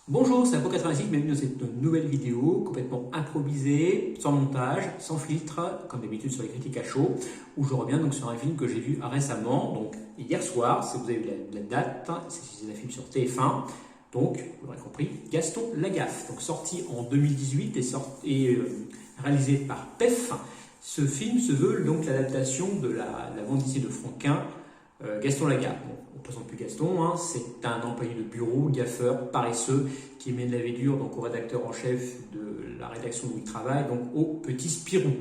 Bonjour, c'est Apo86, bienvenue dans cette nouvelle vidéo complètement improvisée, sans montage, sans filtre, comme d'habitude sur les critiques à chaud, où je reviens donc sur un film que j'ai vu récemment, donc hier soir, si vous avez vu la date, c'est un film sur TF1, donc vous l'aurez compris, Gaston Lagaffe, donc sorti en 2018 et réalisé par PEF. Ce film se veut donc l'adaptation de la bande dessinée de Franquin, Gaston Lagaffe. Bon, on ne présente plus Gaston, hein, c'est un employé de bureau, gaffeur, paresseux, qui mène la vie dure donc au rédacteur en chef de la rédaction où il travaille, donc au petit Spirou.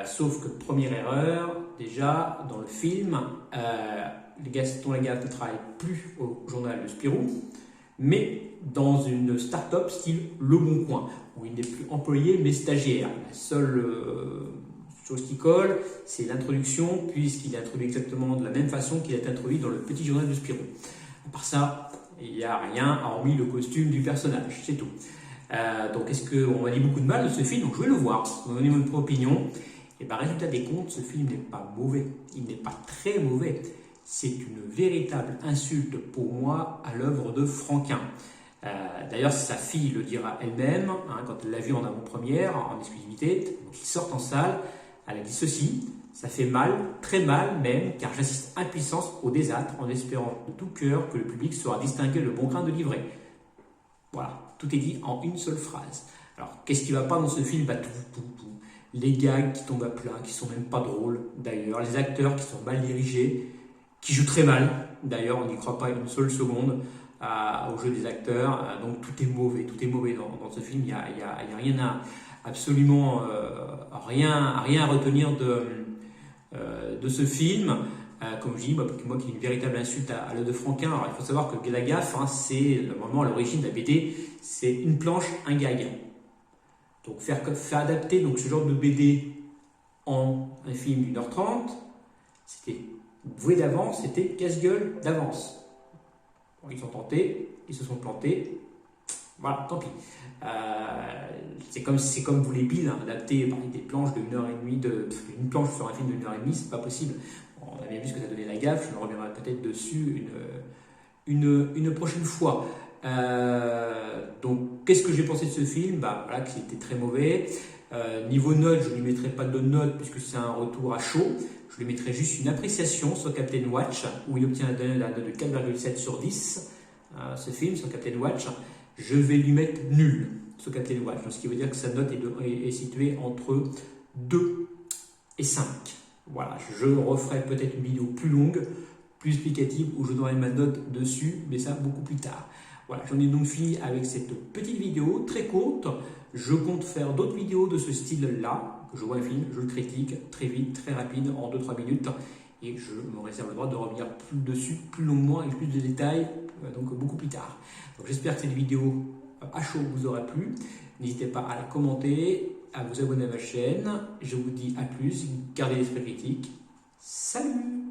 Sauf que première erreur, déjà dans le film, Gaston Lagaffe ne travaille plus au journal de Spirou, mais dans une start-up style Le Bon Coin, où il n'est plus employé mais stagiaire. La seule chose qui colle, c'est l'introduction, puisqu'il est introduit exactement de la même façon qu'il est introduit dans le petit journal de Spirou. À part ça, il n'y a rien hormis le costume du personnage, c'est tout. Donc est-ce qu'on m'a dit beaucoup de mal de ce film? Donc je vais le voir, vous donner mon propre opinion. Et bien résultat des comptes, ce film n'est pas mauvais, il n'est pas très mauvais. C'est une véritable insulte pour moi à l'œuvre de Franquin. D'ailleurs, sa fille le dira elle-même, hein, quand elle l'a vu en avant-première, en exclusivité, donc il sort en salle, elle a dit ceci: ça fait mal, très mal même, car j'assiste impuissance au désastre en espérant de tout cœur que le public saura distinguer le bon grain de l'ivraie. Voilà, tout est dit en une seule phrase. Alors, qu'est-ce qui ne va pas dans ce film? Bah, tout. Les gags qui tombent à plat, qui sont même pas drôles d'ailleurs, les acteurs qui sont mal dirigés, qui jouent très mal d'ailleurs, on n'y croit pas une seule seconde au jeu des acteurs, donc tout est mauvais dans ce film, il n'y a rien à, absolument rien à retenir de ce film. Comme je dis, moi qui est une véritable insulte à l'œuvre de Franquin. Alors il faut savoir que Lagaffe, hein, c'est normalement à l'origine de la BD, c'est une planche, un gag. Donc faire adapter donc, ce genre de BD en un film d'1h30, c'était voué d'avance, c'était casse-gueule d'avance. Bon, ils ont tenté, ils se sont plantés, voilà, tant pis. C'est comme vous les billes, hein, adapter des planches de 1h30, une planche sur un film de 1h30, c'est pas possible. Bon, on a bien vu ce que ça donnait Lagaffe, je reviendrai peut-être dessus une prochaine fois. Donc, qu'est-ce que j'ai pensé de ce film? Bah, voilà, que c'était très mauvais. Niveau note, je ne lui mettrai pas de note puisque c'est un retour à chaud. Je lui mettrai juste une appréciation sur Captain Watch, où il obtient la note de 4,7 sur 10. Ce film sur Captain Watch, je vais lui mettre nul sur Captain Watch. Donc, ce qui veut dire que sa note est située entre 2 et 5. Voilà, je referai peut-être une vidéo plus longue, plus explicative, où je donnerai ma note dessus, mais ça beaucoup plus tard. Voilà, j'en ai donc fini avec cette petite vidéo très courte. Je compte faire d'autres vidéos de ce style-là. Je vois un film, je le critique très vite, très rapide, en 2-3 minutes. Et je me réserve le droit de revenir plus dessus, plus longuement, avec plus de détails, donc beaucoup plus tard. Donc j'espère que cette vidéo à chaud vous aura plu. N'hésitez pas à la commenter, à vous abonner à ma chaîne. Je vous dis à plus, gardez l'esprit critique. Salut!